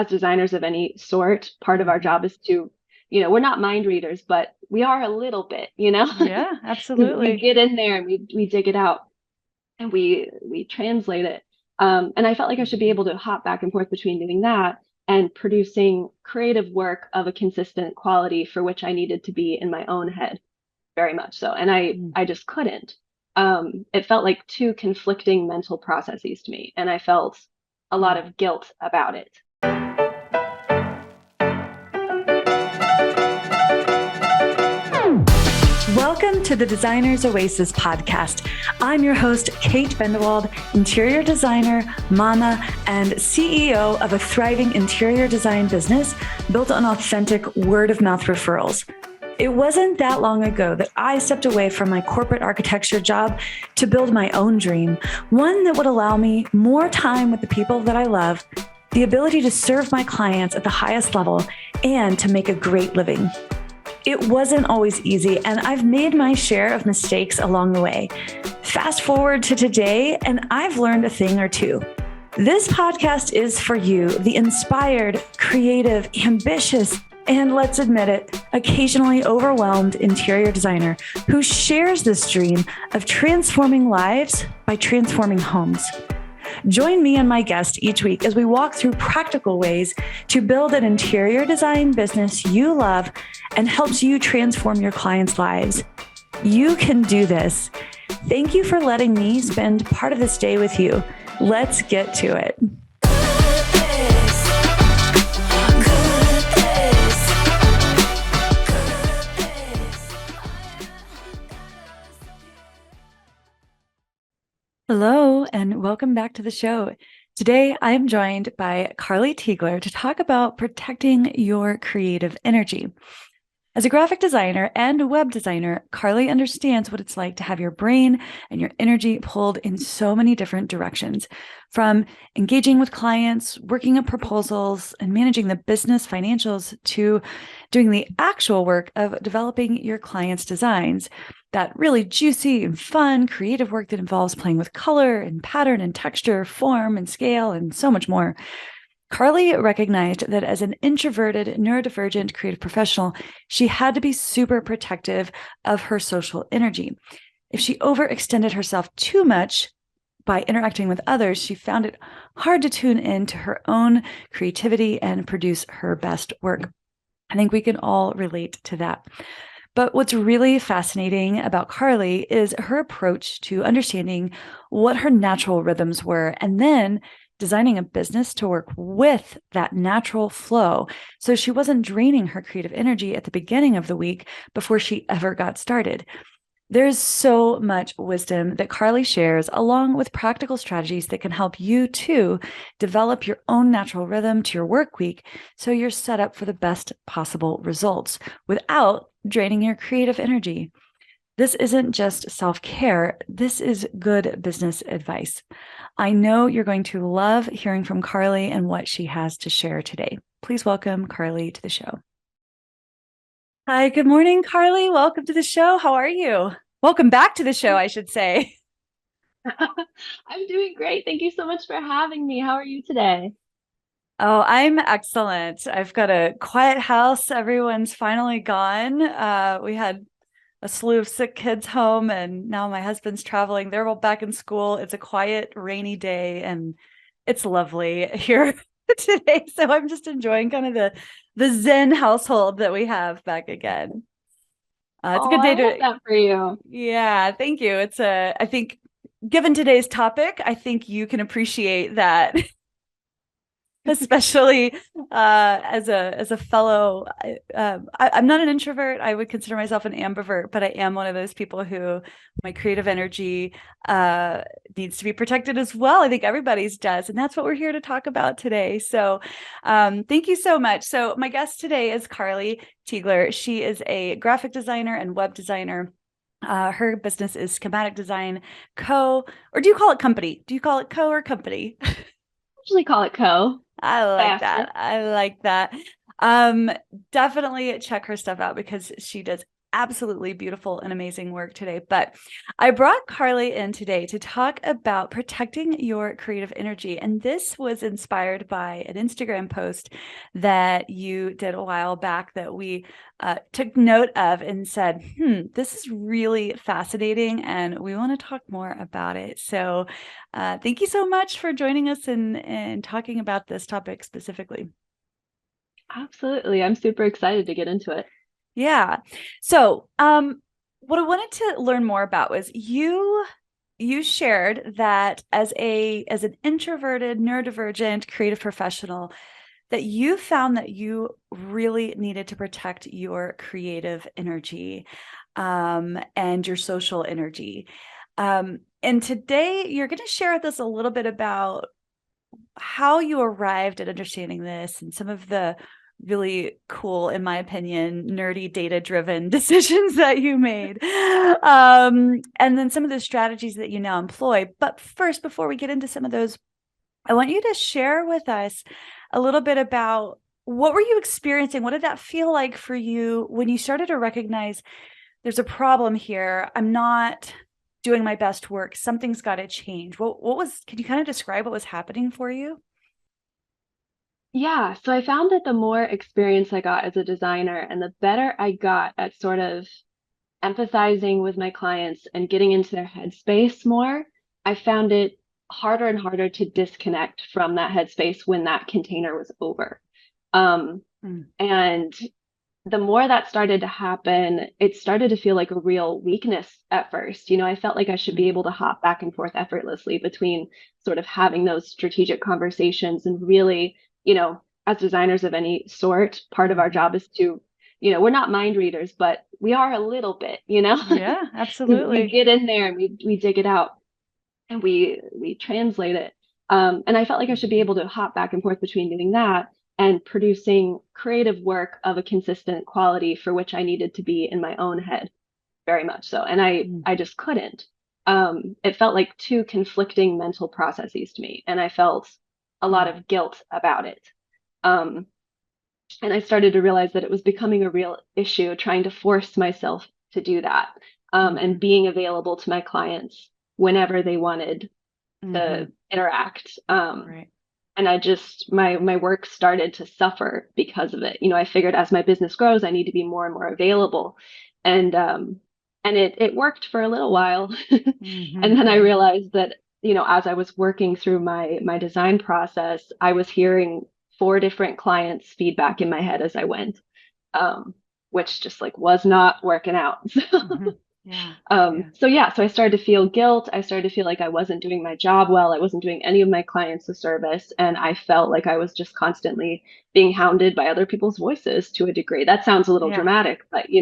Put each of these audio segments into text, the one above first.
as designers of any sort, part of our job is to, we're not mind readers, but we are a little bit, Yeah, we absolutely. get in there and we dig it out and we translate it. And I felt like I should be able to hop back and forth between doing that and producing creative work of a consistent quality for which I needed to be in my own head, very much so. And I just couldn't. It felt like two conflicting mental processes to me, and I felt a lot Mm. of guilt about it. Welcome to the Designer's Oasis podcast. I'm your host, Kate Bendewald, interior designer, mama, and CEO of a thriving interior design business built on authentic word-of-mouth referrals. It wasn't that long ago that I stepped away from my corporate architecture job to build my own dream, one that would allow me more time with the people that I love, the ability to serve my clients at the highest level, and to make a great living. It wasn't always easy, and I've made my share of mistakes along the way. Fast forward to today, and I've learned a thing or two. This podcast is for you, the inspired, creative, ambitious, and let's admit it, occasionally overwhelmed interior designer who shares this dream of transforming lives by transforming homes. Join me and my guest each week as we walk through practical ways to build an interior design business you love and helps you transform your clients' lives. You can do this. Thank you for letting me spend part of this day with you. Let's get to it. Hello, and welcome back to the show. Today, I am joined by Carly Teigeler to talk about protecting your creative energy. As a graphic designer and a web designer, Carly understands what it's like to have your brain and your energy pulled in so many different directions, from engaging with clients, working on proposals, and managing the business financials to doing the actual work of developing your clients' designs. That really juicy and fun, creative work that involves playing with color and pattern and texture, form and scale, and so much more. Carly recognized that as an introverted, neurodivergent creative professional, she had to be super protective of her social energy. If she overextended herself too much by interacting with others, she found it hard to tune into her own creativity and produce her best work. I think we can all relate to that. But what's really fascinating about Carly is her approach to understanding what her natural rhythms were, and then designing a business to work with that natural flow. So she wasn't draining her creative energy at the beginning of the week before she ever got started. There's so much wisdom that Carly shares, along with practical strategies that can help you too develop your own natural rhythm to your work week so you're set up for the best possible results without draining your creative energy. This isn't just self-care. This is good business advice. I know you're going to love hearing from Carly and what she has to share today. Please welcome Carly to the show. Hi, good morning, Carly. Welcome to the show. How are you? Welcome back to the show, I should say. I'm doing great. Thank you so much for having me. How are you today? Oh, I'm excellent. I've got a quiet house. Everyone's finally gone. We had a slew of sick kids home, and now my husband's traveling. They're all back in school. It's a quiet, rainy day, and it's lovely here today. So I'm just enjoying kind of the Zen household that we have back again. It's a Oh, good I day love to, that for you. yeah, thank you. I think given today's topic, I think you can appreciate that. Especially as a fellow, I'm not an introvert. I would consider myself an ambivert, but I am one of those people who my creative energy needs to be protected as well. I think everybody's does, and that's what we're here to talk about today. So thank you so much. So my guest today is Carly Teigeler. She is a graphic designer and web designer. Her business is Schematic Design Co. Or do you call it company? Do you call it co or company? Usually call it co. I like Faster. that. I like that. Definitely check her stuff out because she does absolutely beautiful and amazing work today. But I brought Carly in today to talk about protecting your creative energy. And this was inspired by an Instagram post that you did a while back that we took note of and said, this is really fascinating and we want to talk more about it. So thank you so much for joining us and talking about this topic specifically. Absolutely. I'm super excited to get into it. Yeah. So, what I wanted to learn more about was you shared that as an introverted, neurodivergent creative professional, that you found that you really needed to protect your creative energy, and your social energy. And today you're going to share with us a little bit about how you arrived at understanding this and some of the really cool, in my opinion, nerdy data-driven decisions that you made. And then some of the strategies that you now employ. But first, before we get into some of those, I want you to share with us a little bit about what were you experiencing? What did that feel like for you when you started to recognize there's a problem here? I'm not doing my best work. Something's got to change. Can you kind of describe what was happening for you? Yeah, so I found that the more experience I got as a designer and the better I got at sort of empathizing with my clients and getting into their headspace more, I found it harder and harder to disconnect from that headspace when that container was over. Um, Mm. and the more that started to happen, it started to feel like a real weakness at first. I felt like I should be able to hop back and forth effortlessly between sort of having those strategic conversations and really, as designers of any sort, part of our job is to, we're not mind readers, but we are a little bit, Yeah, we absolutely. get in there and we dig it out and we translate it. And I felt like I should be able to hop back and forth between doing that and producing creative work of a consistent quality for which I needed to be in my own head, very much so. And I just couldn't. It felt like two conflicting mental processes to me, and I felt a lot Mm. of guilt about it. Um, and I started to realize that it was becoming a real issue trying to force myself to do that, and Mhm. being available to my clients whenever they wanted to Mhm. interact. Right. And I just my work started to suffer because of it. I figured as my business grows, I need to be more and more available, and it worked for a little while, and Mhm. then I Mhm. realized that as I was working through my design process, I was hearing four different clients' feedback in my head as I went, um, which just like was not working out. Mhm. Yeah. Yeah. So yeah, so I started to feel guilt. I started to feel like I wasn't doing my job well. I wasn't doing any of my clients a service, and I felt like I was just constantly being hounded by other people's voices to a degree. That sounds a little Yeah. dramatic, but you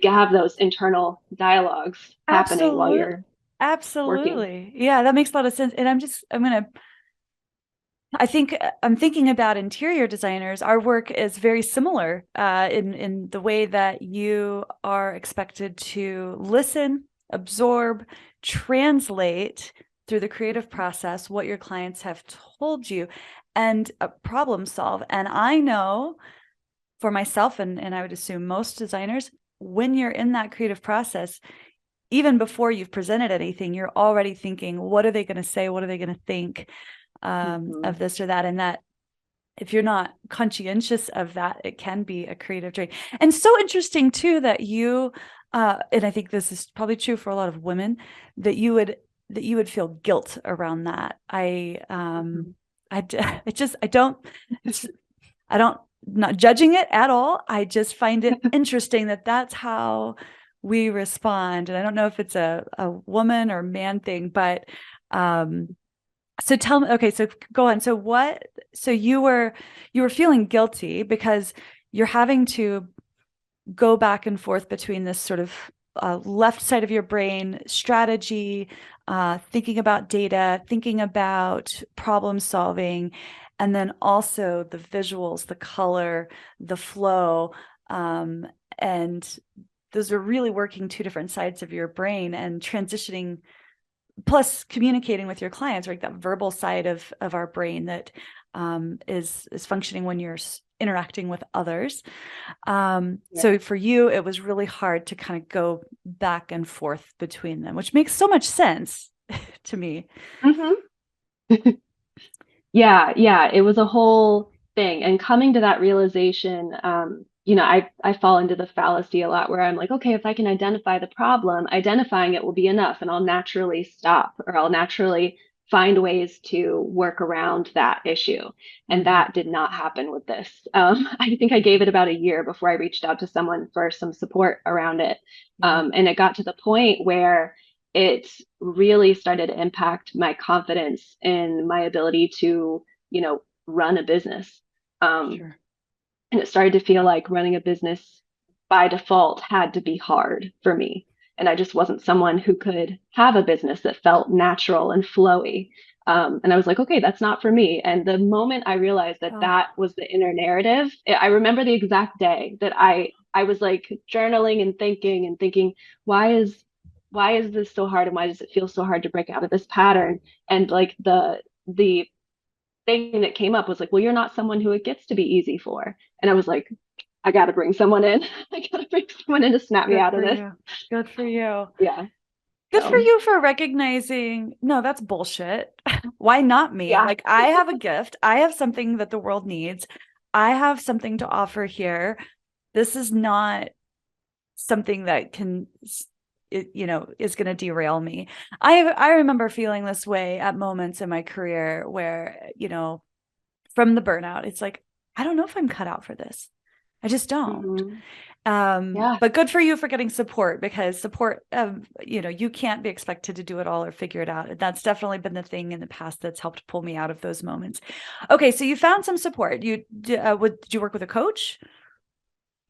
can have those internal dialogues happening while Absolutely. you're working. Absolutely. Yeah, that makes a lot of sense. And I'm thinking about interior designers. Our work is very similar in the way that you are expected to listen, absorb, translate through the creative process what your clients have told you, and problem solve. And I know for myself, and I would assume most designers, when you're in that creative process, even before you've presented anything, you're already thinking, what are they going to say? What are they going to think Mhm. of this or that? And that if you're not conscientious of that, it can be a creative drain. And so interesting too that you, and I think this is probably true for a lot of women, that you would feel guilt around that. Mhm. I don't, I don't, not judging it at all. I just find it interesting that that's how we respond. And I don't know if it's a woman or man thing, but so tell me, okay, so go on. So you were feeling guilty because you're having to go back and forth between this sort of left side of your brain strategy, thinking about data, thinking about problem solving, and then also the visuals, the color, the flow. Um, and those are really working two different sides of your brain and transitioning, plus communicating with your clients, right? That verbal side of our brain that is functioning when you're interacting with others. Yeah. So for you, it was really hard to kind of go back and forth between them, which makes so much sense to me. Hmm. Yeah, yeah, it was a whole thing. And coming to that realization, I fall into the fallacy a lot where I'm like, okay, if I can identify the problem, identifying it will be enough, and I'll naturally stop, or I'll naturally find ways to work around that issue. And Mm-hmm. that did not happen with this. I think I gave it about a year before I reached out to someone for some support around it. Yeah. And it got to the point where it really started to impact my confidence in my ability to, run a business. Um, Sure. and it started to feel like running a business by default had to be hard for me. And I just wasn't someone who could have a business that felt natural and flowy. And I was like, okay, that's not for me. And the moment I realized that Oh, that was the inner narrative, I remember the exact day that I was like journaling and thinking, why is why is this so hard, and why does it feel so hard to break out of this pattern? And like the thing that came up was like, well, you're not someone who it gets to be easy for. And I was like, I got to bring someone in. I got to bring someone in to snap me good out of for this. you. Good for you. Yeah. Good for So, you for recognizing, no, that's bullshit. Why not me? yeah. Like, I have a gift. I have something that the world needs. I have something to offer here. This is not something that can, is going to derail me. I remember feeling this way at moments in my career where, from the burnout, it's like, I don't know if I'm cut out for this. I just don't. Hmm. Yeah. But good for you for getting support, because support, you can't be expected to do it all or figure it out. That's definitely been the thing in the past that's helped pull me out of those moments. Okay, so you found some support. Did you work with a coach?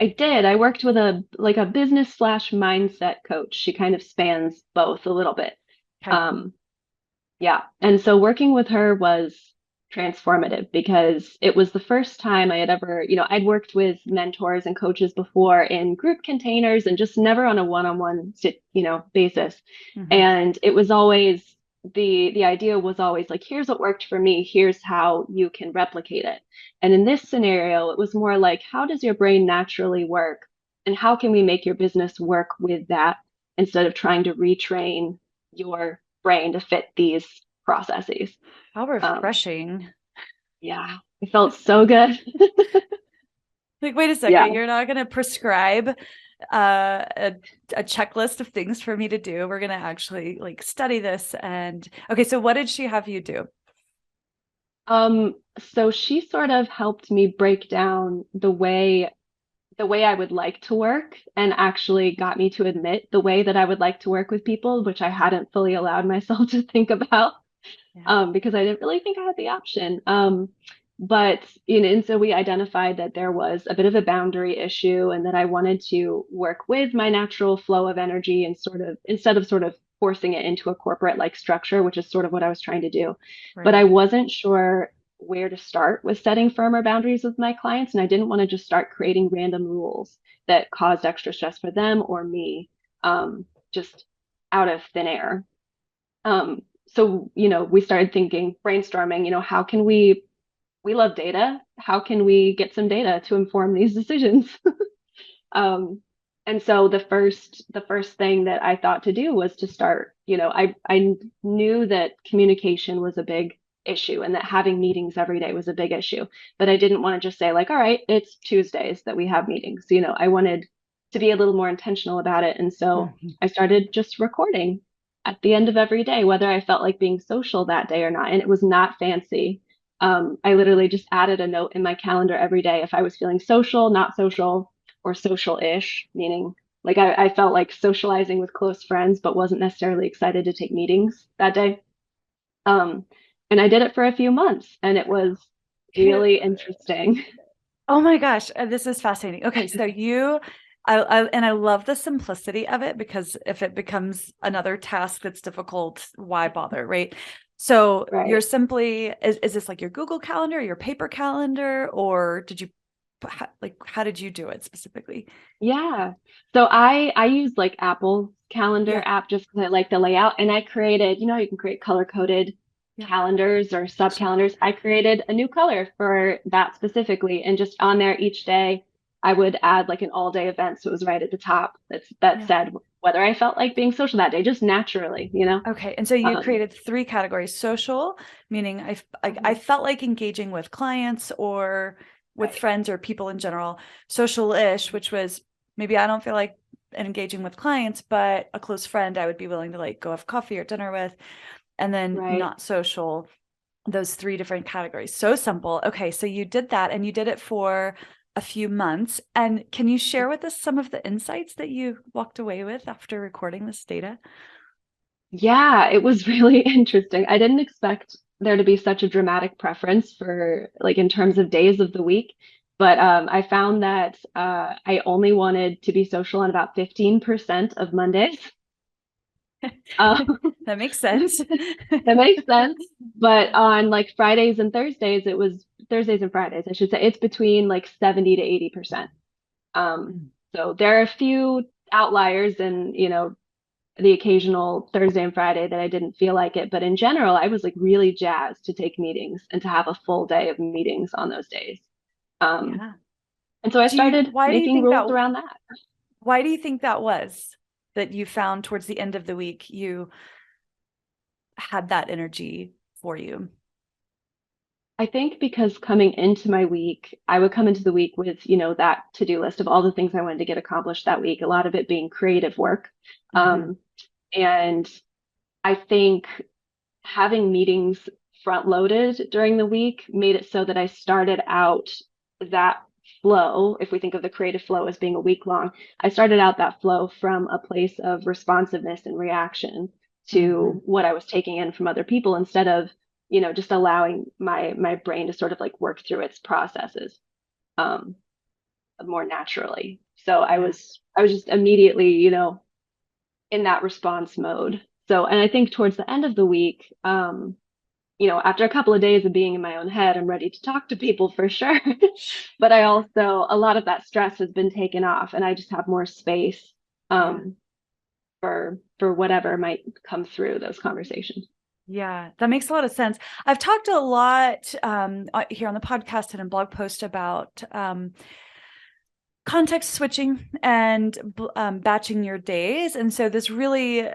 I did. I worked with a business slash mindset coach. She kind of spans both a little bit. Okay. Um, Yeah. And so working with her was transformative because it was the first time I had ever, I'd worked with mentors and coaches before in group containers and just never on a one-on-one, basis. Mm-hmm. And it was always the idea was always like, here's what worked for me, here's how you can replicate it. And in this scenario, it was more like, how does your brain naturally work? And how can we make your business work with that instead of trying to retrain your brain to fit these processes? How Um, refreshing. yeah, it felt so good. Like, wait a Yeah. second, you're not going to prescribe a checklist of things for me to do. We're going to actually like study this. And okay, so what did she have you do? So she sort of helped me break down the way I would like to work and actually got me to admit the way that I would like to work with people, which I hadn't fully allowed myself to think about. Yeah. Because I didn't really think I had the option. But and so we identified that there was a bit of a boundary issue, and that I wanted to work with my natural flow of energy and sort of instead of sort of forcing it into a corporate like structure, which is sort of what I was trying to do. But Right. I wasn't sure where to start with setting firmer boundaries with my clients, and I didn't want to just start creating random rules that caused extra stress for them or me, just out of thin air. So, we started thinking, brainstorming, how can we love data. How can we get some data to inform these decisions? Um, and so the first thing that I thought to do was to start, I knew that communication was a big issue and that having meetings every day was a big issue. But I didn't want to just say like, all right, it's Tuesdays that we have meetings. I wanted to be a little more intentional about it. And so Mhm. I started just recording at the end of every day, whether I felt like being social that day or not. And it was not fancy. I literally just added a note in my calendar every day if I was feeling social, not social, or social-ish, meaning like I felt like socializing with close friends, but wasn't necessarily excited to take meetings that day. Um, and I did it for a few months, and it was Okay. really interesting. Oh my gosh, this is fascinating. Okay, so and I love the simplicity of it, because if it becomes another task that's difficult, why bother, right? So you're Right. simply, is this like your Google Calendar, your paper calendar, or did you, how did you do it specifically? Yeah. So I use like Apple Calendar Yeah. app just because I like the layout, and I created, you can create color coded calendars or sub calendars, I created a new color for that specifically. And just on there each day, I would add like an all day event. So it was right at the top that Yeah. said whether I felt like being social that day, just naturally, you know? Okay. And so you Um, created 3 categories: social, meaning I mhm, felt like engaging with clients or with right, friends or people in general; social-ish, which was maybe I don't feel like engaging with clients, but a close friend I would be willing to like go have coffee or dinner with; and then right. not social. Those 3 different categories. So simple. Okay. So you did that, and you did it for a few months. And can you share with us some of the insights that you walked away with after recording this data? Yeah, it was really interesting. I didn't expect there to be such a dramatic preference for like in terms of days of the week, but I found that I only wanted to be social on about 15% of Mondays. Um, That makes sense. that makes sense. But on like Fridays and Thursdays, it was Thursdays and Fridays, I should say, it's between like 70 to 80%. Um, so there are a few outliers and, you know, the occasional Thursday and Friday that I didn't feel like it. But in general, I was like really jazzed to take meetings and to have a full day of meetings on those days. Um, Yeah. and so I started Why do you making think rules around that. that was, that you found towards the end of the week you had that energy for you? I think because coming into my week, I would come into the week with, you know, that to-do list of all the things I wanted to get accomplished that week, a lot of it being creative work. Mm-hmm. And I think having meetings front loaded during the week made it so that I started out that flow. If we think of the creative flow as being a week long, I started out that flow from a place of responsiveness and reaction Mm-hmm. to what I was taking in from other people instead of, you know, just allowing my brain to sort of like work through its processes um, more naturally. So Yeah. I was just immediately, you know, in that response mode. So, and I think towards the end of the week, you know, after a couple of days of being in my own head, I'm ready to talk to people for sure. But I also, a lot of that stress has been taken off, and I just have more space Yeah. um, for whatever might come through those conversations. Yeah, that makes a lot of sense. I've talked a lot here on the podcast and in blog post about context switching and batching your days. And so this really,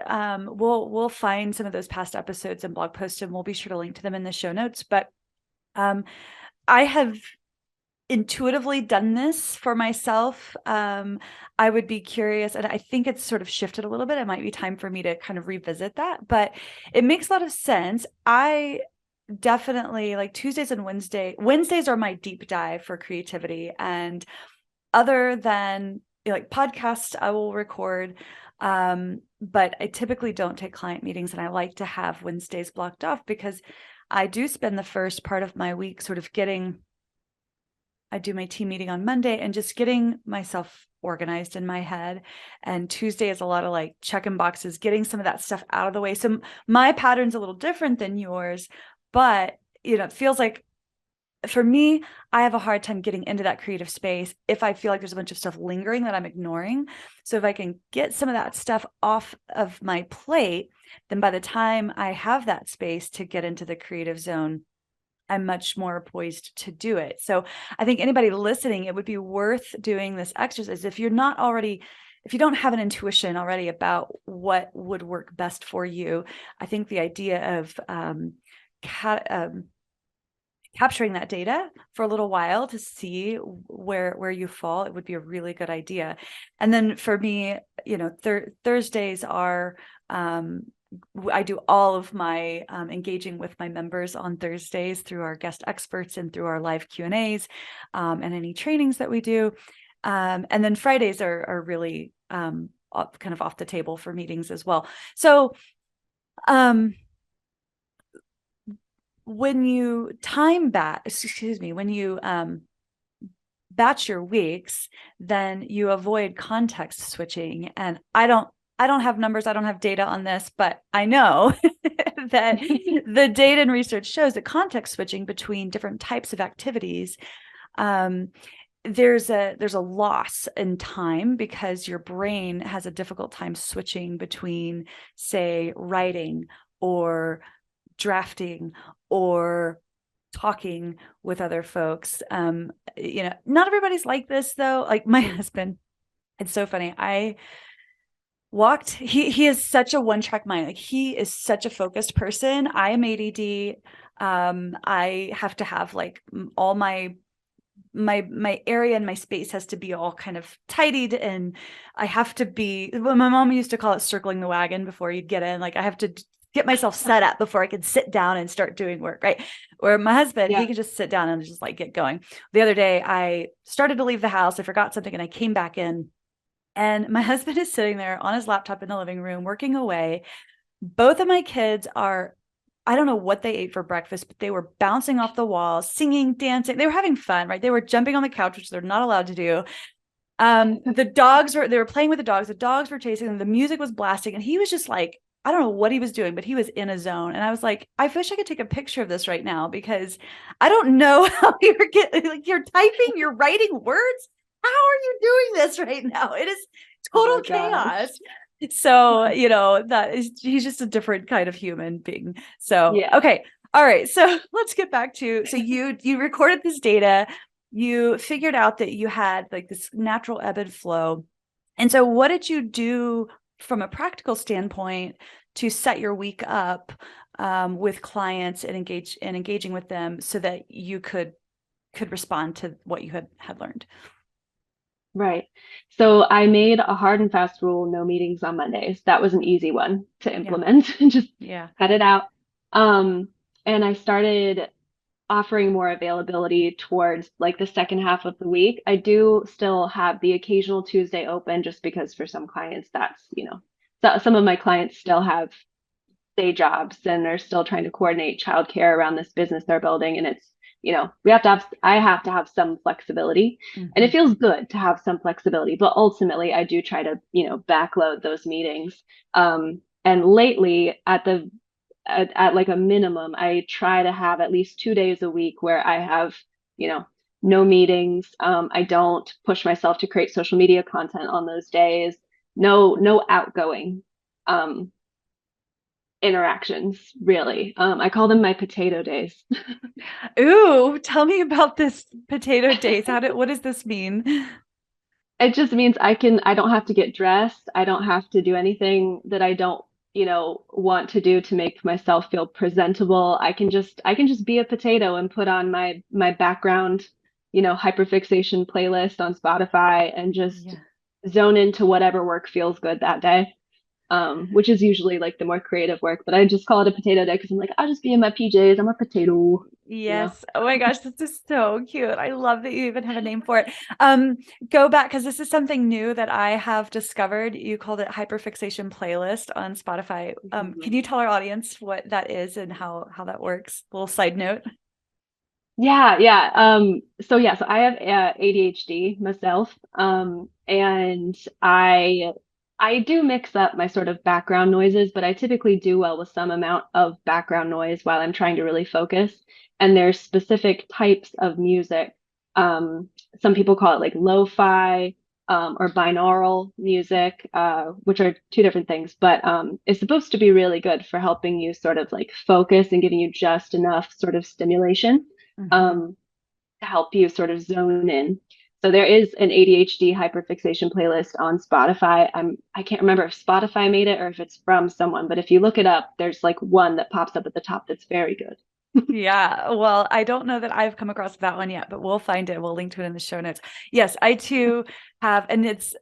we'll find some of those past episodes and blog posts, and we'll be sure to link to them in the show notes. But um, I have intuitively done this for myself. I would be curious, and I think it's sort of shifted a little bit. It might be time for me to kind of revisit that, but it makes a lot of sense. I definitely like Tuesdays and Wednesdays are my deep dive for creativity. And other than like podcasts, I will record. But I typically don't take client meetings, and I like to have Wednesdays blocked off because I do spend the first part of my week sort of I do my team meeting on Monday and just getting myself organized in my head. And Tuesday is a lot of like checking boxes, getting some of that stuff out of the way. So my pattern's a little different than yours, but you know, it feels like for me, I have a hard time getting into that creative space if I feel like there's a bunch of stuff lingering that I'm ignoring. So if I can get some of that stuff off of my plate, then by the time I have that space to get into the creative zone, I'm much more poised to do it. So I think anybody listening, it would be worth doing this exercise. If you don't have an intuition already about what would work best for you, I think the idea of capturing that data for a little while to see where you fall, it would be a really good idea. And then for me, you know, Thursdays are I do all of my engaging with my members on Thursdays through our guest experts and through our live Q&As and any trainings that we do. And then Fridays are really kind of off the table for meetings as well. So when you when you batch your weeks, then you avoid context switching. And I don't have numbers, I don't have data on this, but I know that the data and research shows that context switching between different types of activities, there's a loss in time because your brain has a difficult time switching between, say, writing or drafting or talking with other folks. Not everybody's like this though. Like my husband, it's so funny. He is such a one-track mind. Like he is such a focused person. I am ADD. I have to have like all my area and my space has to be all kind of tidied, and I have to be, well, my mom used to call it circling the wagon before you'd get in. Like I have to get myself set up before I can sit down and start doing work, right? Or my husband, he can just sit down and just like get going. The other day I started to leave the house, I forgot something, and I came back in, and my husband is sitting there on his laptop in the living room working away. Both of my kids are, I don't know what they ate for breakfast, but they were bouncing off the walls, singing, dancing. They were having fun, right? They were jumping on the couch, which they're not allowed to do. They were playing with the dogs. The dogs were chasing them. The music was blasting. And he was just like, I don't know what he was doing, but he was in a zone. And I was like, I wish I could take a picture of this right now, because I don't know how you're typing, you're writing words. How are you doing this right now? It is total chaos. So, he's just a different kind of human being. So, okay. All right. So let's get back to, so you recorded this data, you figured out that you had like this natural ebb and flow. And so what did you do from a practical standpoint to set your week up with clients and engaging with them so that you could respond to what you had learned? Right. So I made a hard and fast rule, no meetings on Mondays. That was an easy one to implement. Just cut it out. And I started offering more availability towards like the second half of the week. I do still have the occasional Tuesday open, just because for some clients that's, some of my clients still have day jobs and are still trying to coordinate childcare around this business they're building. And it's, I have to have some flexibility, and it feels good to have some flexibility, but ultimately I do try to, backload those meetings. And lately at like a minimum, I try to have at least 2 days a week where I have, no meetings. I don't push myself to create social media content on those days. No outgoing interactions, really. I call them my potato days. Ooh, tell me about this potato days. What does this mean? It just means I don't have to get dressed. I don't have to do anything that I don't, want to do to make myself feel presentable. I can just be a potato and put on my background, hyperfixation playlist on Spotify and just zone into whatever work feels good that day. Which is usually like the more creative work, but I just call it a potato day because I'm like, I'll just be in my PJs. I'm a potato. Yes. Oh my gosh, this is so cute. I love that you even have a name for it. Go back, because this is something new that I have discovered. You called it hyperfixation playlist on Spotify. Can you tell our audience what that is and how that works? A little side note. Yeah. So I have ADHD myself. And I do mix up my sort of background noises, but I typically do well with some amount of background noise while I'm trying to really focus. And there's specific types of music. Some people call it like lo-fi or binaural music, which are two different things, but it's supposed to be really good for helping you sort of like focus and giving you just enough sort of stimulation to help you sort of zone in. So there is an ADHD hyperfixation playlist on Spotify. I can't remember if Spotify made it or if it's from someone, but if you look it up, there's like one that pops up at the top that's very good. Yeah. Well, I don't know that I've come across that one yet, but we'll find it. We'll link to it in the show notes. Yes, I too have, and it's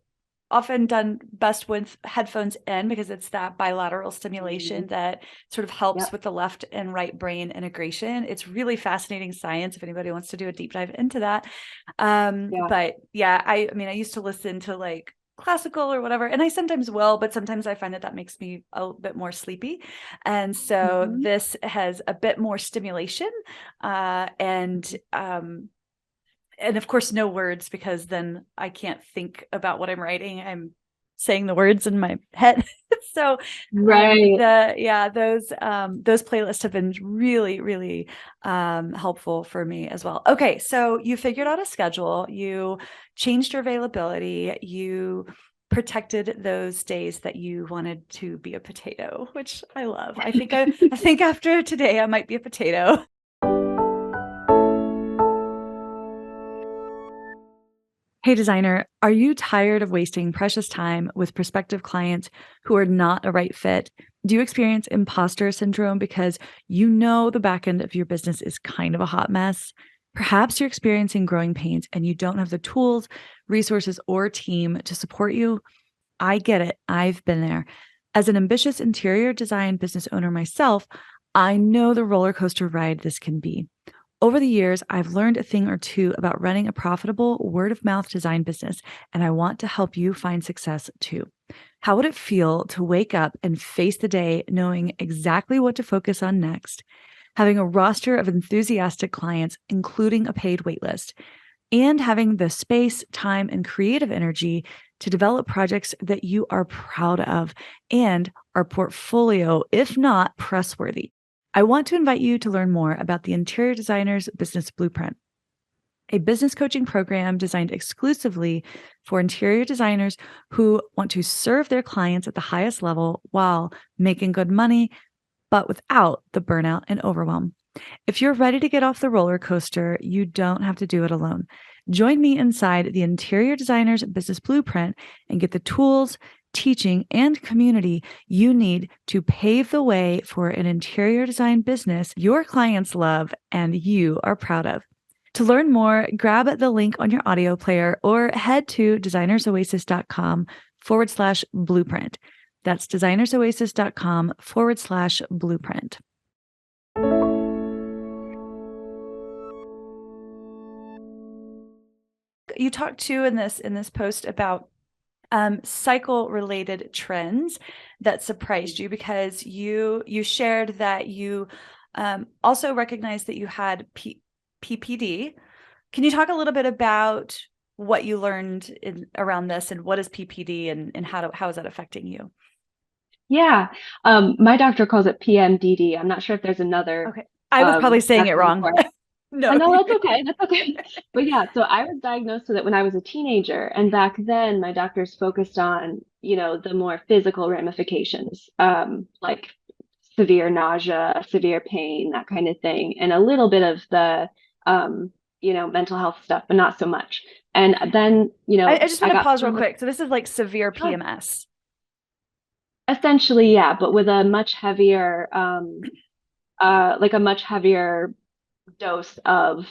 often done best with headphones in because it's that bilateral stimulation that sort of helps with the left and right brain integration. It's really fascinating science if anybody wants to do a deep dive into that. But yeah, I mean, I used to listen to like classical or whatever, and I sometimes will, but sometimes I find that makes me a bit more sleepy. And so this has a bit more stimulation and of course, no words, because then I can't think about what I'm writing. I'm saying the words in my head. So those playlists have been really, really helpful for me as well. Okay, so you figured out a schedule, you changed your availability, you protected those days that you wanted to be a potato, which I love. I think after today I might be a potato. Hey designer, are you tired of wasting precious time with prospective clients who are not a right fit? Do you experience imposter syndrome because you know the back end of your business is kind of a hot mess? Perhaps you're experiencing growing pains and you don't have the tools, resources, or team to support you. I get it. I've been there. As an ambitious interior design business owner myself, I know the roller coaster ride this can be. Over the years, I've learned a thing or two about running a profitable word of mouth design business, and I want to help you find success too. How would it feel to wake up and face the day knowing exactly what to focus on next, having a roster of enthusiastic clients, including a paid waitlist, and having the space, time, and creative energy to develop projects that you are proud of and are portfolio, if not press worthy? I want to invite you to learn more about the Interior Designer's Business Blueprint, a business coaching program designed exclusively for interior designers who want to serve their clients at the highest level while making good money, but without the burnout and overwhelm. If you're ready to get off the roller coaster, you don't have to do it alone. Join me inside the Interior Designer's Business Blueprint and get the tools, teaching, and community you need to pave the way for an interior design business your clients love and you are proud of. To learn more, grab the link on your audio player or head to designersoasis.com/blueprint. That's designersoasis.com/blueprint. You talked too in this post about cycle related trends that surprised you because you shared that you also recognized that you had PPD. Can you talk a little bit about what you learned around this and what is PPD and how is that affecting you? Yeah. My doctor calls it PMDD. I'm not sure if there's another Okay. I was probably saying it acronym wrong. for it. No. No, that's okay. That's okay. But yeah, so I was diagnosed with it when I was a teenager. And back then, my doctors focused on, the more physical ramifications, like severe nausea, severe pain, that kind of thing, and a little bit of the, mental health stuff, but not so much. And then, I just want I to got pause real quick. So this is like severe sure. PMS. Essentially, yeah, but with a much heavier, like a much heavier dose of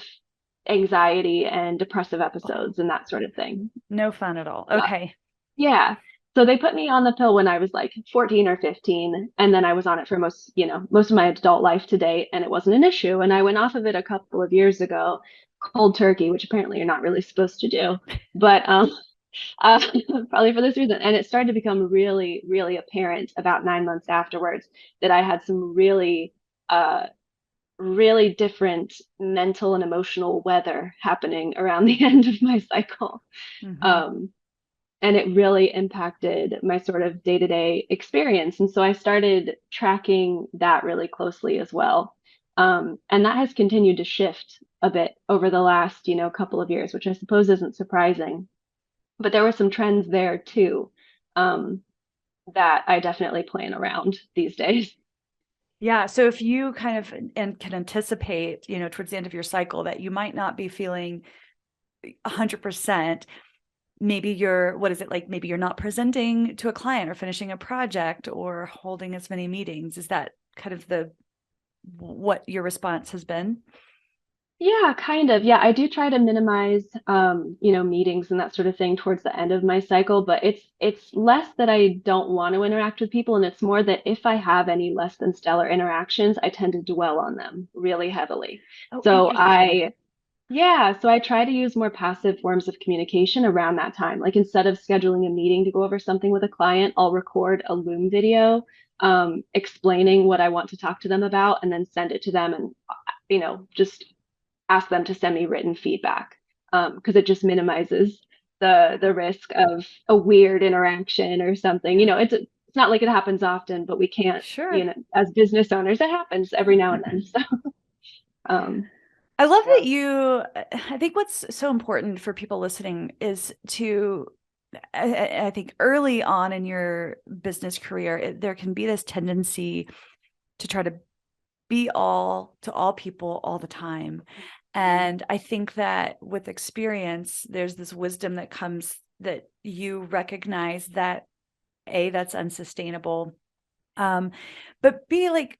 anxiety and depressive episodes and that sort of thing. No fun at all. So, Okay. yeah. So they put me on the pill when I was like 14 or 15, and then I was on it for most of my adult life to date, and it wasn't an issue. And I went off of it a couple of years ago, cold turkey, which apparently you're not really supposed to do, but uh, probably for this reason. And it started to become really, really apparent about 9 months afterwards that I had some uh, really different mental and emotional weather happening around the end of my cycle. Mm-hmm. And it really impacted my sort of day-to-day experience. And so I started tracking that really closely as well. And that has continued to shift a bit over the last, couple of years, which I suppose isn't surprising. But there were some trends there too, that I definitely plan around these days. Yeah. So if you kind of and can anticipate, towards the end of your cycle that you might not be feeling 100%, maybe what is it like? Maybe you're not presenting to a client or finishing a project or holding as many meetings. Is that kind of what your response has been? Yeah, kind of. Yeah, I do try to minimize meetings and that sort of thing towards the end of my cycle, but it's less that I don't want to interact with people, and it's more that if I have any less than stellar interactions, I tend to dwell on them really heavily. Oh, So interesting. so I try to use more passive forms of communication around that time. Like instead of scheduling a meeting to go over something with a client, I'll record a Loom video explaining what I want to talk to them about and then send it to them and just ask them to send me written feedback because it just minimizes the risk of a weird interaction or something. It's not like it happens often, but we can't, Sure. as business owners, it happens every now and then. So um, I love yeah. that I think what's so important for people listening is to I think early on in your business career, there can be this tendency to try to be all to all people all the time. And I think that with experience, there's this wisdom that comes that you recognize that A, that's unsustainable. But B, like,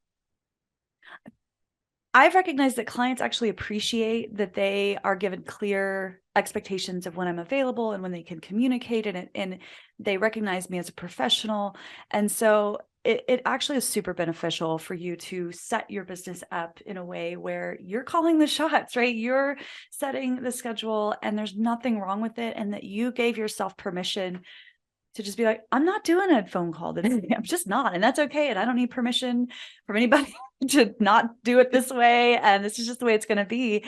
I've recognized that clients actually appreciate that they are given clear expectations of when I'm available and when they can communicate, and they recognize me as a professional. And so it actually is super beneficial for you to set your business up in a way where you're calling the shots, right? You're setting the schedule and there's nothing wrong with it. And that you gave yourself permission to just be like, I'm not doing a phone call today. I'm just not. And that's okay. And I don't need permission from anybody to not do it this way. And this is just the way it's going to be.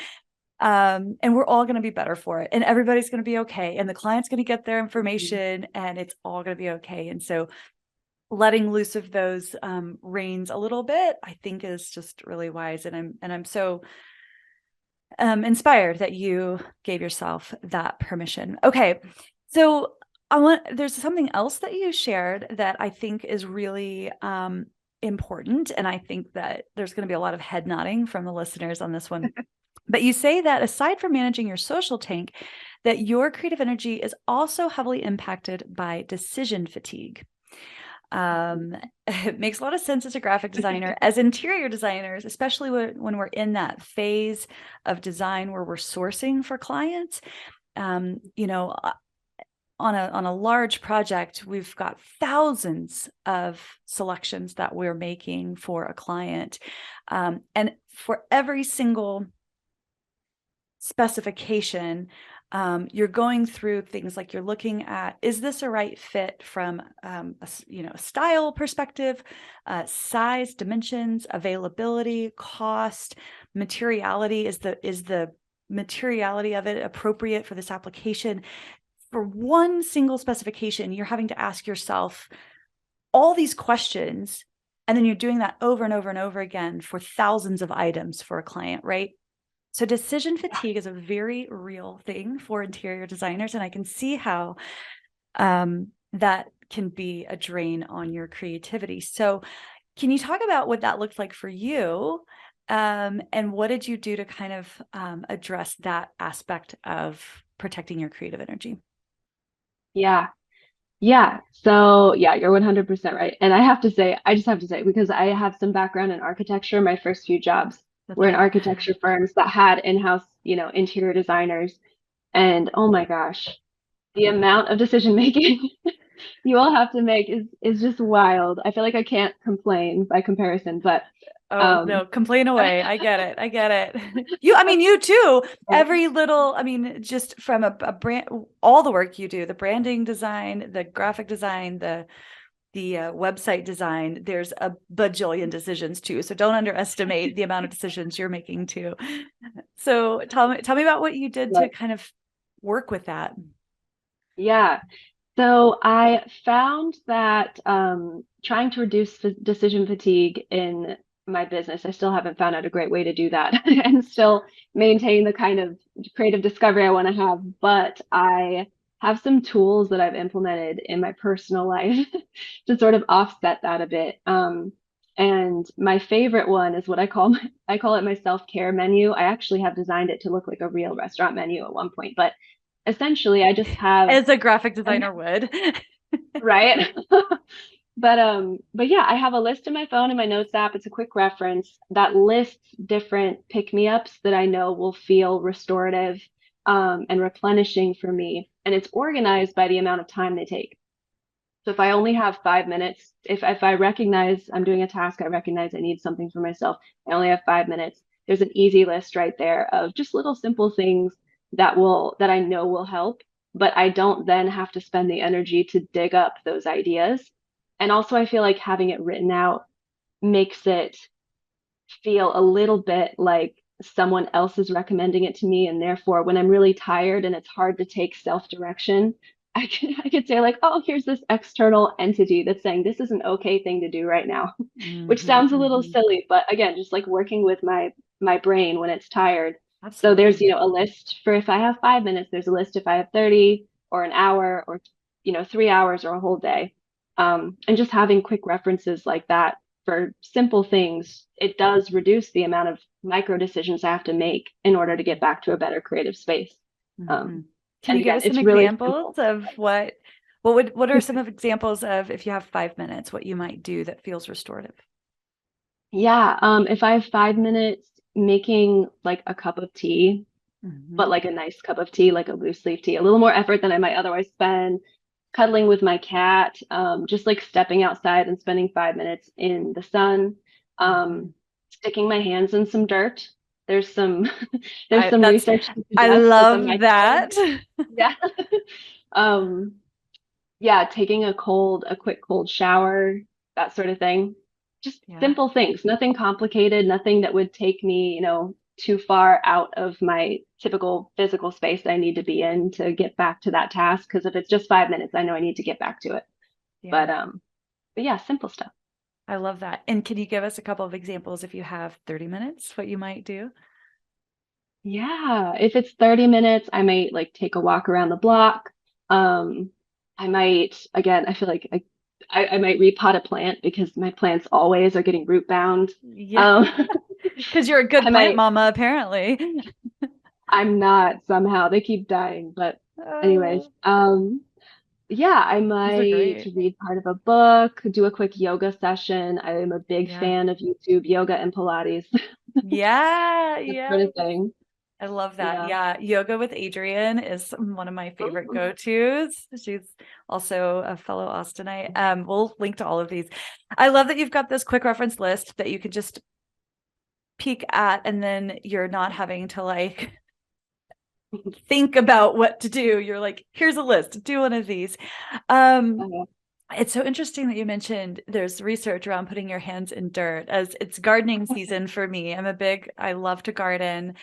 And we're all going to be better for it. And everybody's going to be okay. And the client's going to get their information and it's all going to be okay. And so letting loose of those reins a little bit, I think is just really wise. And I'm so inspired that you gave yourself that permission. Okay. So there's something else that you shared that I think is really important. And I think that there's going to be a lot of head nodding from the listeners on this one. But you say that aside from managing your social tank, that your creative energy is also heavily impacted by decision fatigue. It makes a lot of sense as a graphic designer. As interior designers, especially when we're in that phase of design where we're sourcing for clients, you know, on a large project, we've got thousands of selections that we're making for a client. And for every single specification, you're going through things like you're looking at, is this a right fit from a style perspective, size, dimensions, availability, cost, materiality, is the materiality of it appropriate for this application? For one single specification, you're having to ask yourself all these questions, and then you're doing that over and over and over again for thousands of items for a client, right? So decision fatigue is a very real thing for interior designers, and I can see how that can be a drain on your creativity. So can you talk about what that looked like for you? And what did you do to kind of address that aspect of protecting your creative energy? Yeah. Yeah. So yeah, you're 100% right. And I just have to say, because I have some background in architecture, my first few jobs That's were in right. architecture firms that had in-house, interior designers. And oh my gosh, the amount of decision making you all have to make is just wild. I feel like I can't complain by comparison, but Oh, um no, complain away. I get it. I get it. You too. Every little, just from a brand, all the work you do, the branding design, the graphic design, the website design, there's a bajillion decisions too. So don't underestimate the amount of decisions you're making too. So tell me about what you did to kind of work with that. yeah. So I found that trying to reduce decision fatigue in my business, I still haven't found out a great way to do that and still maintain the kind of creative discovery I want to have. But I have some tools that I've implemented in my personal life to sort of offset that a bit. And my favorite one is what I call it my self-care menu. I actually have designed it to look like a real restaurant menu at one point, but essentially I just have As a graphic designer would. right. But yeah, I have a list in my phone in my notes app. It's a quick reference that lists different pick-me-ups that I know will feel restorative and replenishing for me. And it's organized by the amount of time they take. So if I only have 5 minutes, if I recognize I'm doing a task, I recognize I need something for myself, I only have 5 minutes, there's an easy list right there of just little simple things that I know will help, but I don't then have to spend the energy to dig up those ideas. And also I feel like having it written out makes it feel a little bit like someone else is recommending it to me. And therefore, when I'm really tired and it's hard to take self-direction, I could say like, oh, here's this external entity that's saying this is an okay thing to do right now, which sounds a little silly, but again, just like working with my brain when it's tired. So there's, Absolutely. a list for if I have 5 minutes, there's a list if I have 30 or an hour or 3 hours or a whole day. And just having quick references like that for simple things, it does reduce the amount of micro decisions I have to make in order to get back to a better creative space. Mhm. Um, Can and you give again, us some it's really examples simple. of what are some of examples of, if you have 5 minutes, what you might do that feels restorative? Yeah, if I have 5 minutes making like a cup of tea, but Mhm. like a nice cup of tea, like a loose leaf tea, a little more effort than I might otherwise spend, cuddling with my cat, just like stepping outside and spending 5 minutes in the sun, um, Mhm. sticking my hands in some dirt. There's some there's some That's, research to I suggest that the love microbes, that. yeah. Um, yeah, taking a quick cold shower, that sort of thing. Just Yeah. simple things, nothing complicated, nothing that would take me, too far out of my typical physical space that I need to be in to get back to that task. Because if it's just 5 minutes, I know I need to get back to it. Yeah. But yeah, simple stuff. I love that. And can you give us a couple of examples if you have 30 minutes, what you might do? Yeah, if it's 30 minutes, I might like take a walk around the block. I might, again, I feel like I might repot a plant because my plants always are getting root bound. Yeah, Um, because you're a good I plant might, mama, apparently. I'm not somehow, they keep dying. But anyways, Oh, yeah, I those are might great. read part of a book, do a quick yoga session. I am a big Yeah. fan of YouTube yoga and Pilates, Yeah. that sort Yeah. of thing. I love that. Yeah. Yeah. Yoga with Adrienne is one of my favorite Mhm. go-tos. She's also a fellow Austinite. We'll link to all of these. I love that you've got this quick reference list that you can just peek at, and then you're not having to like think about what to do. You're like, here's a list, do one of these. Um, Uh, it's so interesting that you mentioned there's research around putting your hands in dirt, as it's gardening season for me. I love to garden.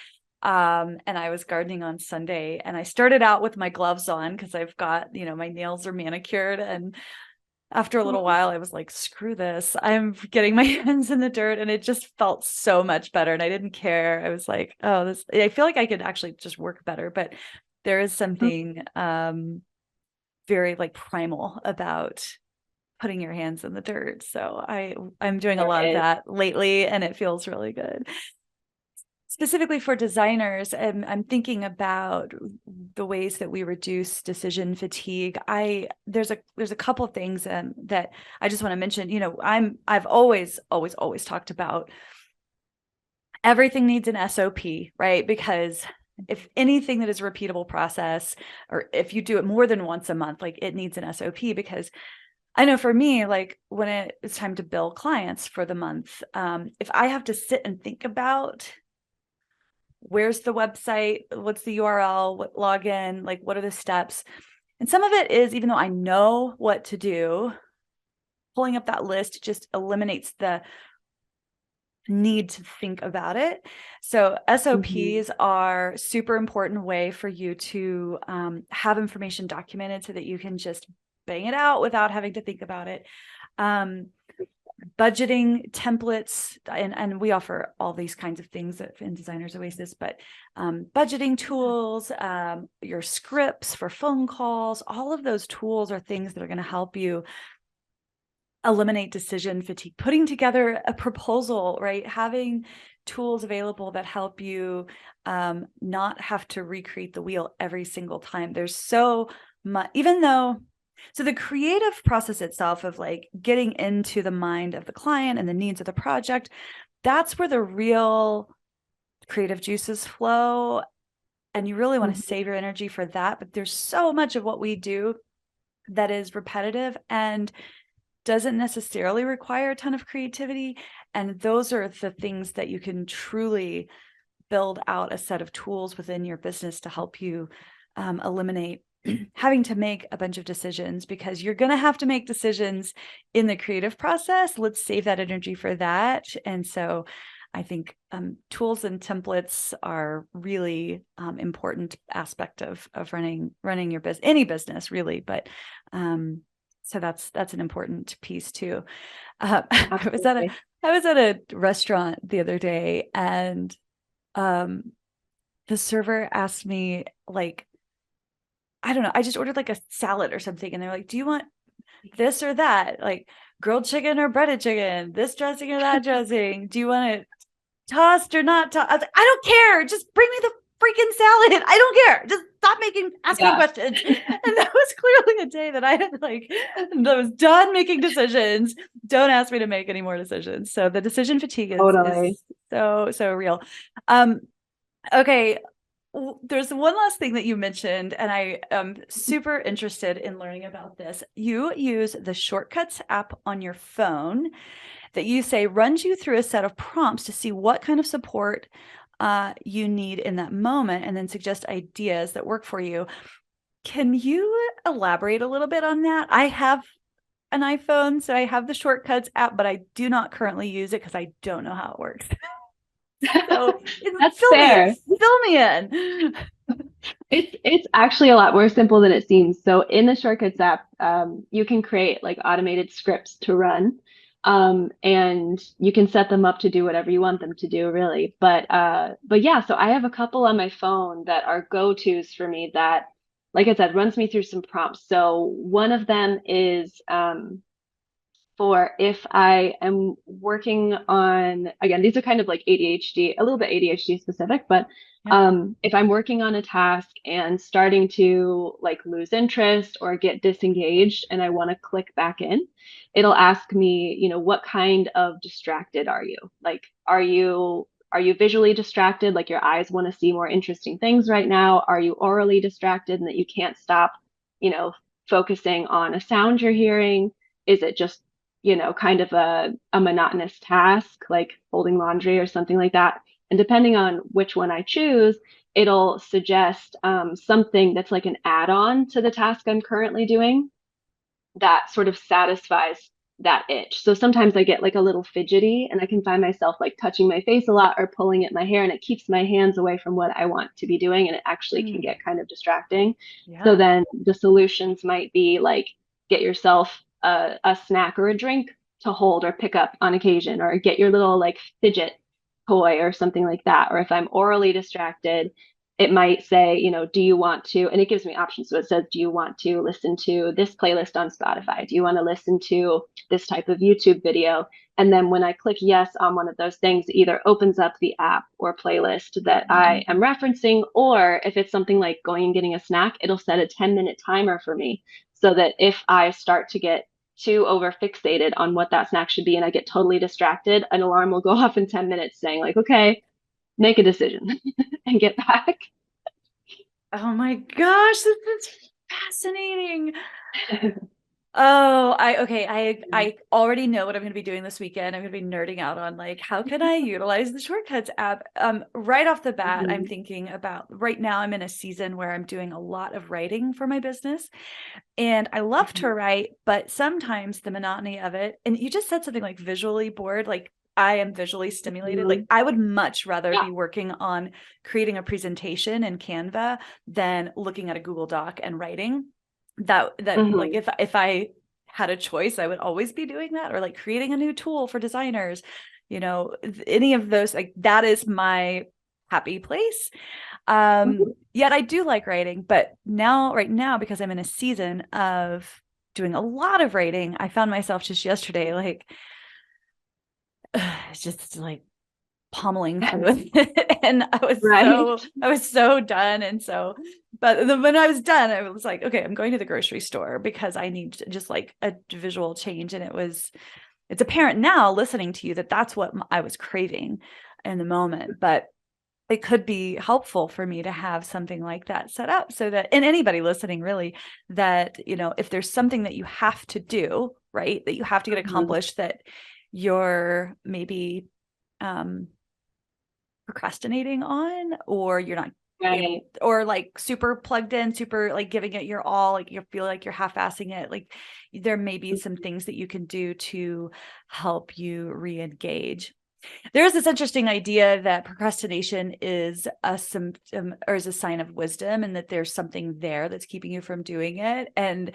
And I was gardening on Sunday, and I started out with my gloves on because I've got, my nails are manicured. And after a little while, I was like, screw this. I'm getting my hands in the dirt. And it just felt so much better. And I didn't care. I was like, oh, I feel like I could actually just work better. But there is something very like primal about putting your hands in the dirt. So I'm doing a there lot of is. that lately, and it feels really good. Specifically for designers, I'm thinking about the ways that we reduce decision fatigue. There's a couple of things that I just want to mention. I've always talked about everything needs an SOP, right? Because if anything that is a repeatable process, or if you do it more than once a month, like it needs an SOP. Because I know for me, like when it's time to bill clients for the month, if I have to sit and think about where's the website, what's the URL, what login, like what are the steps, and some of it is, even though I know what to do, pulling up that list just eliminates the need to think about it. So Mhm. SOPs are super important way for you to have information documented so that you can just bang it out without having to think about it. Um, Budgeting templates, and we offer all these kinds of things in Designers Oasis, but budgeting tools, your scripts for phone calls, all of those tools are things that are going to help you eliminate decision fatigue. Putting together a proposal, right? Having tools available that help you not have to recreate the wheel every single time. There's so much, so the creative process itself of like getting into the mind of the client and the needs of the project, that's where the real creative juices flow. And you really want to Mhm. save your energy for that. But there's so much of what we do that is repetitive and doesn't necessarily require a ton of creativity. And those are the things that you can truly build out a set of tools within your business to help you eliminate having to make a bunch of decisions, because you're going to have to make decisions in the creative process. Let's save that energy for that. And so I think tools and templates are really important aspect of running your business, any business really. But so that's an important piece too. I was at a Absolutely. I was at a restaurant the other day, and um, the server asked me, like, I don't know, I just ordered like a salad or something. And they're like, do you want this or that? Like grilled chicken or breaded chicken, this dressing or that dressing? Do you want it tossed or not tossed? I was like, I don't care. Just bring me the freaking salad. I don't care. Just stop asking Yeah, questions. And that was clearly a day that I had like, that was done making decisions. Don't ask me to make any more decisions. So the decision fatigue totally. is so real. Okay. There's one last thing that you mentioned, and I am super interested in learning about this. You use the Shortcuts app on your phone that you say runs you through a set of prompts to see what kind of support you need in that moment, and then suggest ideas that work for you. Can you elaborate a little bit on that? I have an iPhone, so I have the Shortcuts app, but I do not currently use it because I don't know how it works. So That's fair. fill me in. It's actually a lot more simple than it seems. So in the Shortcuts app, you can create like automated scripts to run, and you can set them up to do whatever you want them to do, really. But yeah, so I have a couple on my phone that are go-tos for me that, like I said, runs me through some prompts. So one of them is for if I am working on, again, these are kind of like ADHD, a little bit ADHD specific, but Yeah. if I'm working on a task and starting to like lose interest or get disengaged and I want to click back in, it'll ask me, what kind of distracted are you? Like, are you visually distracted? Like your eyes want to see more interesting things right now? Are you orally distracted and that you can't stop, you know, focusing on a sound you're hearing? Is it just kind of a monotonous task like folding laundry or something like that? And depending on which one I choose, it'll suggest something that's like an add-on to the task I'm currently doing that sort of satisfies that itch. So sometimes I get like a little fidgety and I can find myself like touching my face a lot or pulling at my hair, and it keeps my hands away from what I want to be doing, and it actually can get kind of distracting. So Yeah. then the solutions might be like get yourself a snack or a drink to hold or pick up on occasion, or get your little like fidget toy or something like that. Or if I'm orally distracted, it might say, do you want to, and it gives me options. So it says, do you want to listen to this playlist on Spotify? Do you want to listen to this type of YouTube video? And then when I click yes on one of those things, it either opens up the app or playlist that I am referencing, or if it's something like going and getting a snack, it'll set a 10-minute timer for me so that if I start to get too over fixated on what that snack should be and I get totally distracted, an alarm will go off in 10 minutes saying like, okay, make a decision and get back. Oh my gosh, this is fascinating. Oh, I already know what I'm going to be doing this weekend. I'm going to be nerding out on like, how can I utilize the Shortcuts app? Right off the bat, I'm thinking about right now I'm in a season where I'm doing a lot of writing for my business, and I love to write, but sometimes the monotony of it, and you just said something like visually bored, like I am visually stimulated. Like I would much rather be working on creating a presentation in Canva than looking at a Google Doc and writing. That like if I had a choice, I would always be doing that, or like creating a new tool for designers, any of those, like that is my happy place. Yet I do like writing, but right now, because I'm in a season of doing a lot of writing, I found myself just yesterday, like, just like pummeling through it. And Right. I was so done. And so, but when I was done, I was like, okay, I'm going to the grocery store because I need just like a visual change. And it's apparent now listening to you that that's what I was craving in the moment, but it could be helpful for me to have something like that set up so that, and anybody listening really, that, if there's something that you have to do, right, that you have to get accomplished, that you're maybe procrastinating on, or you're not able, or like super plugged in, super like giving it your all, like you feel like you're half-assing it, like there may be some things that you can do to help you re-engage. There's this interesting idea that procrastination is a symptom or is a sign of wisdom, and that there's something there that's keeping you from doing it. And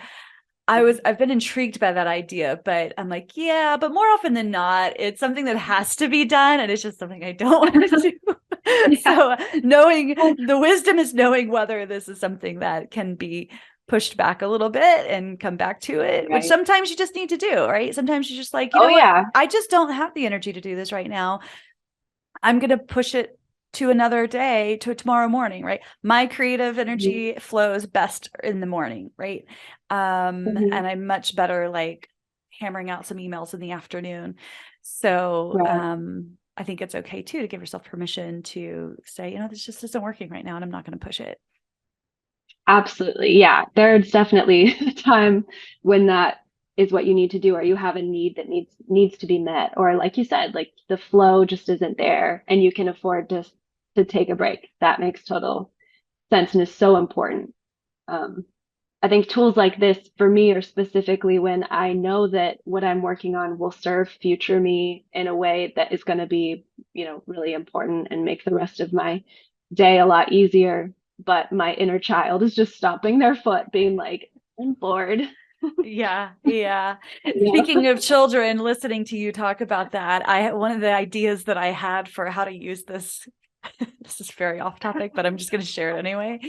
I've been intrigued by that idea, but I'm like, yeah, but more often than not, it's something that has to be done. And it's just something I don't want to do. Yeah. So knowing the wisdom is knowing whether this is something that can be pushed back a little bit and come back to it, which Right. sometimes you just need to do, right? Sometimes you're just like, you Oh know what? yeah. I just don't have the energy to do this right now. I'm going to push it to another day, to tomorrow morning, right? My creative Mhm. energy flows best in the morning, right? Mhm. And I'm much better like hammering out some emails in the afternoon. So Right. I think it's okay too to give yourself permission to say, you know, this just isn't working right now and I'm not going to push it. Absolutely. Yeah. There's definitely a time when that is what you need to do, or you have a need that needs to be met. Or like you said, like the flow just isn't there and you can afford to take a break. That makes total sense and is so important. Um, I think tools like this for me are specifically when I know that what I'm working on will serve future me in a way that is going to be, really important and make the rest of my day a lot easier. But my inner child is just stomping their foot, being like, I'm bored. Yeah, yeah. Yeah. Speaking of children, listening to you talk about that, one of the ideas that I had for how to use this, this is very off topic, but I'm just going to share it anyway.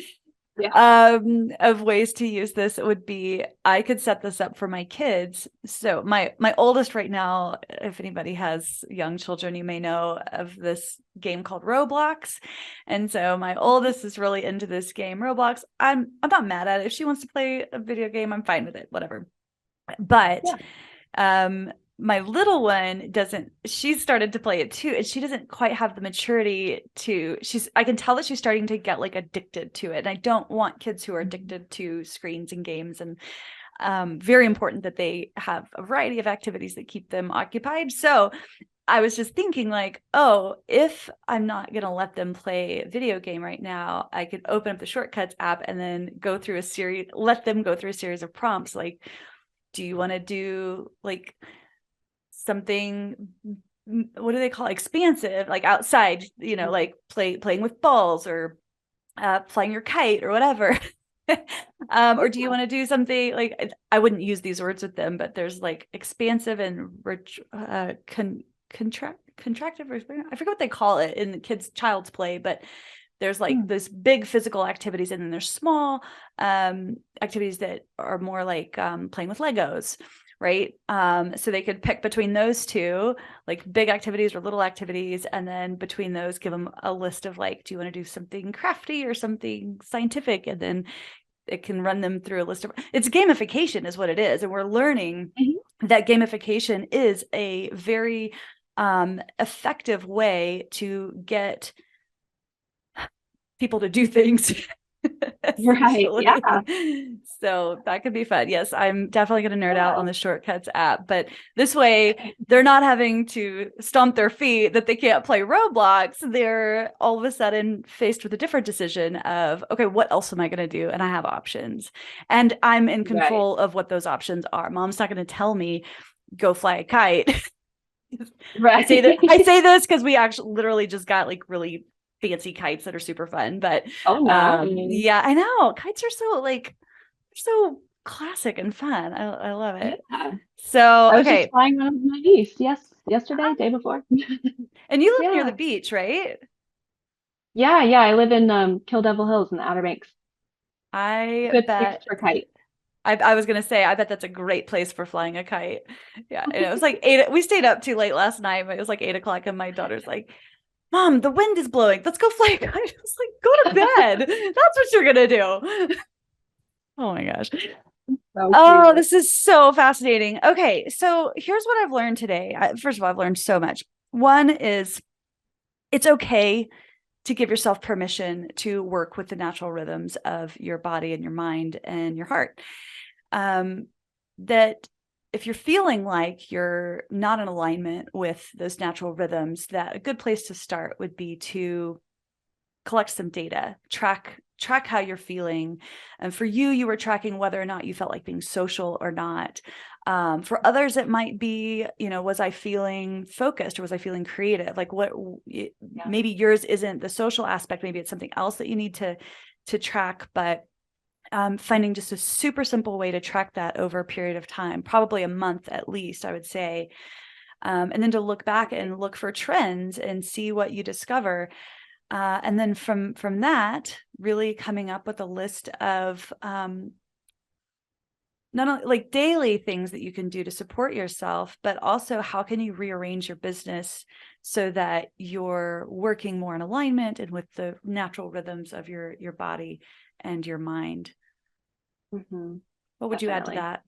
Yeah. Of ways to use this would be I could set this up for my kids. So my oldest right now, if anybody has young children, you may know of this game called Roblox. And so my oldest is really into this game, Roblox. I'm not mad at it. If she wants to play a video game, I'm fine with it, whatever. But Yeah. my little one doesn't, she started to play it too, and she doesn't quite have the maturity to, I can tell that she's starting to get like addicted to it. And I don't want kids who are addicted to screens and games. And very important that they have a variety of activities that keep them occupied. So I was just thinking like, oh, if I'm not going to let them play a video game right now, I could open up the shortcuts app and then let them go through a series of prompts. Like, do you want to do like something, what do they call it? Expansive, like outside, like playing with balls or flying your kite or whatever. Or do you want to do something like, I wouldn't use these words with them, but there's like expansive and contractive, or I forget what they call it in the child's play, but there's like this big physical activities, and then there's small activities that are more like playing with Legos, right? So they could pick between those two, like big activities or little activities, and then between those, give them a list of like, do you want to do something crafty or something scientific? And then it can run them through a list of, it's gamification is what it is. And we're learning that gamification is a very effective way to get people to do things. Right. Yeah. So that could be fun. Yes, I'm definitely going to nerd out on the shortcuts app, but this way they're not having to stomp their feet that they can't play Roblox. They're all of a sudden faced with a different decision of, okay, what else am I going to do? And I have options, and I'm in Right. control of what those options are. Mom's not going to tell me go fly a kite. Right. I say this because we actually literally just got like really fancy kites that are super fun. But Oh, nice. yeah, I know kites are so classic and fun. I love it. Yeah. So I was just okay, flying around with my niece. Yesterday, day before. and you live near the Yeah. beach, right? Yeah, yeah. I live in Kill Devil Hills in the Outer Banks. I Good place bet. for kite. I was gonna say, I bet that's a great place for flying a kite. Yeah, and it was like 8. We stayed up too late last night, but it was like 8 o'clock, and my daughter's like, Mom, the wind is blowing. Let's go fly a kite. I was like, go to bed. That's what you're gonna do. Oh my gosh. So Oh, cute. this is so fascinating. Okay, so here's what I've learned today. First of all, I've learned so much. One is it's okay to give yourself permission to work with the natural rhythms of your body and your mind and your heart. That if you're feeling like you're not in alignment with those natural rhythms, that a good place to start would be to collect some data, track how you're feeling. And for you, you were tracking whether or not you felt like being social or not. For others, it might be, was I feeling focused or was I feeling creative? Like maybe yours isn't the social aspect. Maybe it's something else that you need to track, but finding just a super simple way to track that over a period of time, probably a month at least, I would say. And then to look back and look for trends and see what you discover. And then from that, really coming up with a list of not only like daily things that you can do to support yourself, but also how can you rearrange your business so that you're working more in alignment and with the natural rhythms of your body and your mind. Mm-hmm. What would you add to Definitely. that?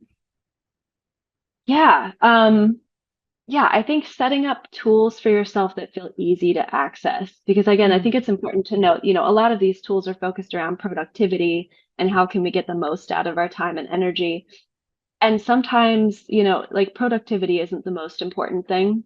Yeah. Yeah, I think setting up tools for yourself that feel easy to access. Because again, I Mm, think it's important to note, a lot of these tools are focused around productivity and how can we get the most out of our time and energy. And sometimes, like productivity isn't the most important thing,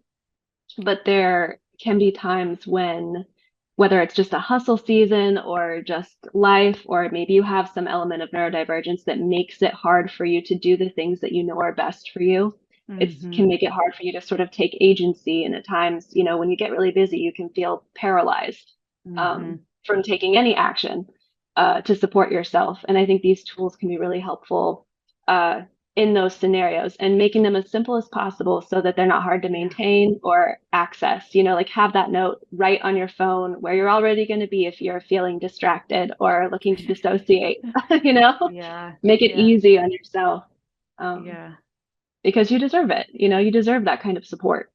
but there can be times when, whether it's just a hustle season or just life, or maybe you have some element of neurodivergence that makes it hard for you to do the things that you know are best for you. It mm-hmm, can make it hard for you to sort of take agency. And at times, when you get really busy, you can feel paralyzed mm-hmm. from taking any action to support yourself. And I think these tools can be really helpful uh, in those scenarios and making them as simple as possible so that they're not hard to Yeah. maintain or access. Like have that note right on your phone where you're already going to be if you're feeling distracted or looking to dissociate, you know, Yeah. make it Yeah. easy on yourself Yeah. because you deserve it. You deserve that kind of support.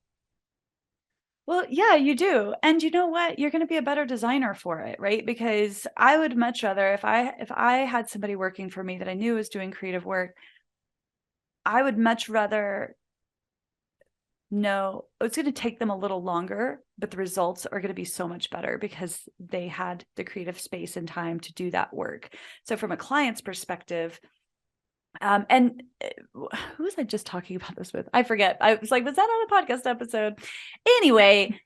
Well, yeah, you do. And you know what? You're going to be a better designer for it, right? Because I would much rather if I had somebody working for me that I knew was doing creative work, I would much rather know it's going to take them a little longer, but the results are going to be so much better because they had the creative space and time to do that work. So from a client's perspective, and who was I just talking about this with? I forget. I was like, was that on a podcast episode? Anyway,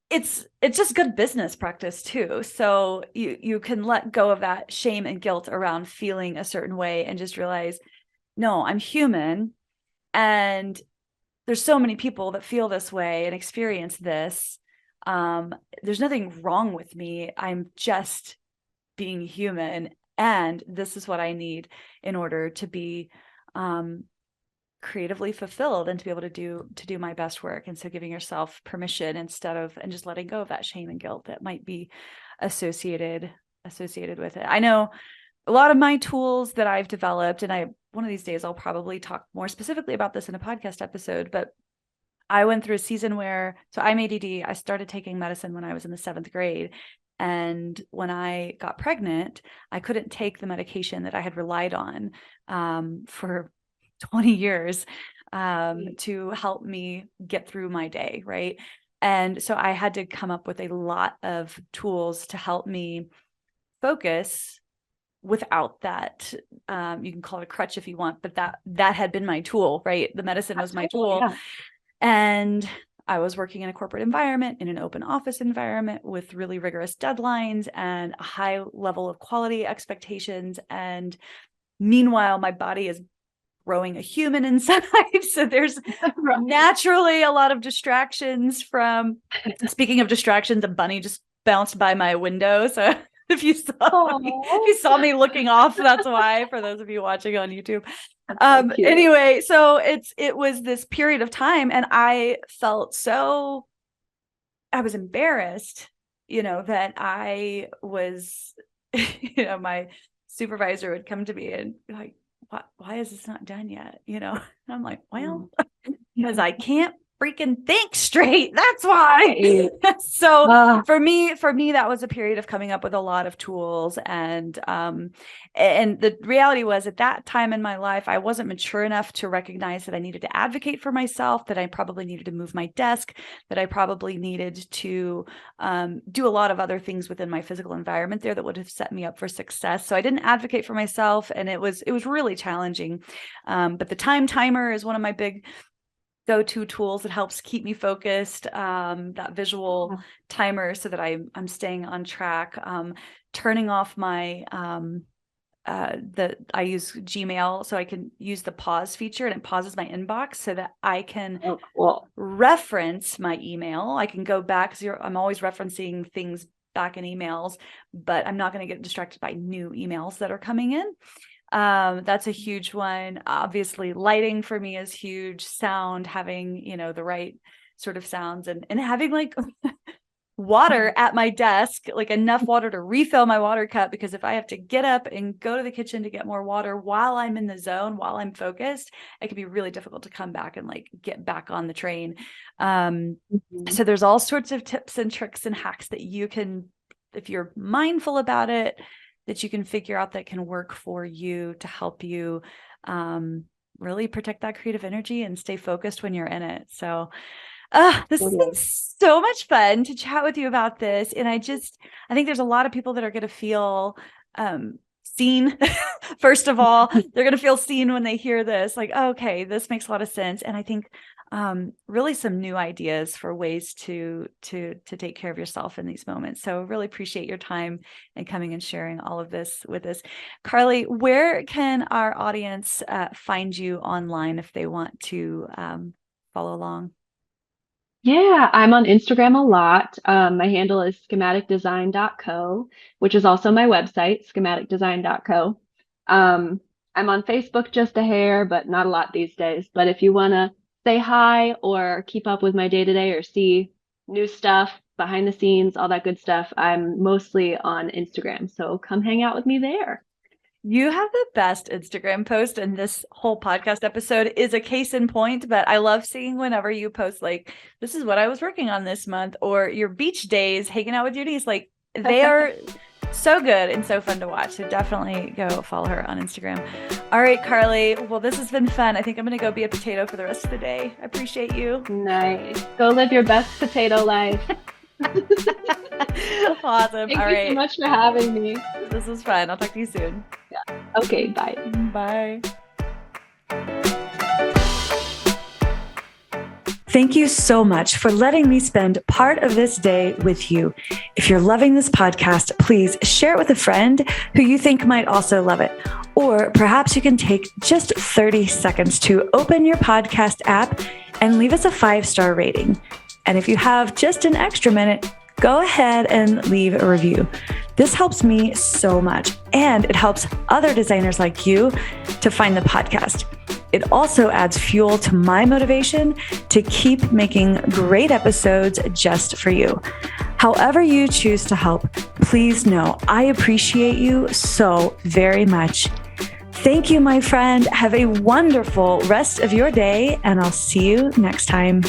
it's just good business practice too. So you can let go of that shame and guilt around feeling a certain way and just realize, no, I'm human, and there's so many people that feel this way and experience this. There's nothing wrong with me. I'm just being human, and this is what I need in order to be creatively fulfilled and to be able to do my best work. And so giving yourself permission instead of, and just letting go of that shame and guilt that might be associated with it. I know a lot of my tools that I've developed, and one of these days I'll probably talk more specifically about this in a podcast episode, but I went through a season where, so I'm ADD. I started taking medicine when I was in the 7th grade. And when I got pregnant, I couldn't take the medication that I had relied on for 20 years to help me get through my day. Right. And so I had to come up with a lot of tools to help me focus without that. You can call it a crutch if you want, but that had been my tool, right? The medicine was my Absolutely, tool. yeah. And I was working in a corporate environment, in an open office environment with really rigorous deadlines and a high level of quality expectations. And meanwhile, my body is growing a human inside. So there's Right. naturally a lot of distractions from, speaking of distractions, a bunny just bounced by my window. So if you saw me looking off, that's why, for those of you watching on YouTube. That's so cute. Anyway, so it was this period of time, and I felt I was embarrassed, that I was, my supervisor would come to me and be like, why is this not done yet? And I'm like, well, because I can't freaking think straight. That's why. So Ah, for me, that was a period of coming up with a lot of tools. And the reality was, at that time in my life, I wasn't mature enough to recognize that I needed to advocate for myself, that I probably needed to move my desk, that I probably needed to do a lot of other things within my physical environment there that would have set me up for success. So I didn't advocate for myself, and it was really challenging. But the time timer is one of my big go-to tools that helps keep me focused, that visual timer, so that I'm staying on track, turning off my I use Gmail, so I can use the pause feature, and it pauses my inbox so that I can oh, cool. reference my email. I can go back, because I'm always referencing things back in emails, but I'm not going to get distracted by new emails that are coming in. That's a huge one. Obviously, lighting for me is huge. Sound, having, the right sort of sounds, and having like water at my desk, like enough water to refill my water cup, because if I have to get up and go to the kitchen to get more water while I'm in the zone, while I'm focused, it can be really difficult to come back and like get back on the train. So there's all sorts of tips and tricks and hacks that you can, if you're mindful about it, that you can figure out that can work for you to help you really protect that creative energy and stay focused when you're in it. So this has been so much fun to chat with you about this. And I think there's a lot of people that are going to feel seen. First of all, they're going to feel seen when they hear this, like, oh, okay, this makes a lot of sense. And I think really some new ideas for ways to take care of yourself in these moments. So really appreciate your time and coming and sharing all of this with us. Carly, where can our audience find you online if they want to follow along? Yeah, I'm on Instagram a lot. My handle is schematicdesign.co, which is also my website, schematicdesign.co. I'm on Facebook just a hair, but not a lot these days. But if you want to say hi or keep up with my day-to-day or see new stuff, behind the scenes, all that good stuff, I'm mostly on Instagram. So come hang out with me there. You have the best Instagram post, and this whole podcast episode is a case in point, but I love seeing whenever you post like, this is what I was working on this month, or your beach days, hanging out with your niece. Like, they are so good and so fun to watch. So definitely go follow her on Instagram. All right, Carly. Well, this has been fun. I think I'm going to go be a potato for the rest of the day. I appreciate you. Nice. Go live your best potato life. Awesome. Thank you so much for having me. This was fun. I'll talk to you soon. Yeah. Okay. Bye. Bye. Thank you so much for letting me spend part of this day with you. If you're loving this podcast, please share it with a friend who you think might also love it. Or perhaps you can take just 30 seconds to open your podcast app and leave us a 5-star rating. And if you have just an extra minute, go ahead and leave a review. This helps me so much, and it helps other designers like you to find the podcast. It also adds fuel to my motivation to keep making great episodes just for you. However you choose to help, please know I appreciate you so very much. Thank you, my friend. Have a wonderful rest of your day, and I'll see you next time.